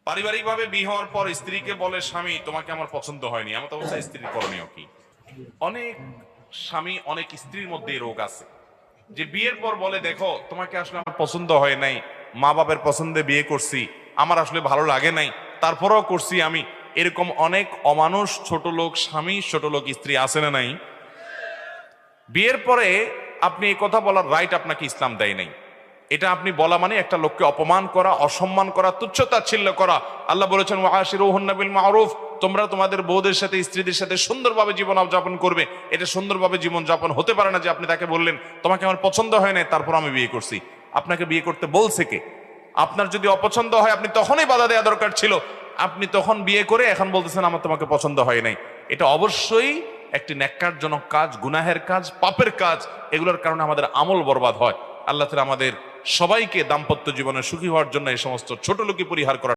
পারিবারিকভাবে বিয়ে হওয়ার পর স্ত্রীকে বলে স্বামী তোমাকে আমার পছন্দ হয়নি, এমন অবস্থায় স্ত্রীর করণীয় কি? অনেক স্বামী অনেক স্ত্রীর মধ্যে এই রোগ আছে যে বিয়ের পর বলে দেখো তোমাকে আসলে আমার পছন্দ হয় নাই, মা বাবার পছন্দে বিয়ে করছি, আমার আসলে ভালো লাগে নাই, তারপরেও করছি আমি। এরকম অনেক অমানুষ ছোট লোক স্বামী, ছোট লোক স্ত্রী আছে না নাই? বিয়ের পরে আপনি এই কথা বলার রাইট আপনাকে ইসলাম দেয় নাই। এটা আপনি বলা মানে একটা লোককে অপমান করা, অসম্মান করা, তুচ্ছতাচ্ছিল্য করা। আল্লাহ বলেছেন ওয়াশিরুহুন্না বিল মারুফ, তোমরা তোমাদের বউদের সাথে স্ত্রীদের সাথে সুন্দরভাবে জীবন যাপন করবে। এটা সুন্দরভাবে জীবন যাপন হতে পারে না যে আপনি তাকে বললেন তোমাকে আমার পছন্দ হয় না তারপর আমি বিয়ে করছি। আপনাকে বিয়ে করতে বলছে কে? আপনার যদি অপছন্দ হয় আপনি তখনই বাধা দেওয়া দরকার ছিল। আপনি তখন বিয়ে করে এখন বলতেছেন আমার তোমাকে পছন্দ হয় নাই। এটা অবশ্যই একটি ন্যাক্কারজনক কাজ, গুনাহের কাজ, পাপের কাজ। এগুলোর কারণে আমাদের আমল বরবাদ হয়। আল্লাহ তাআলা আমাদের সবাইকে দাম্পত্য জীবনে সুখী হওয়ার জন্য এই সমস্ত ছোট লোকি পরিহার করার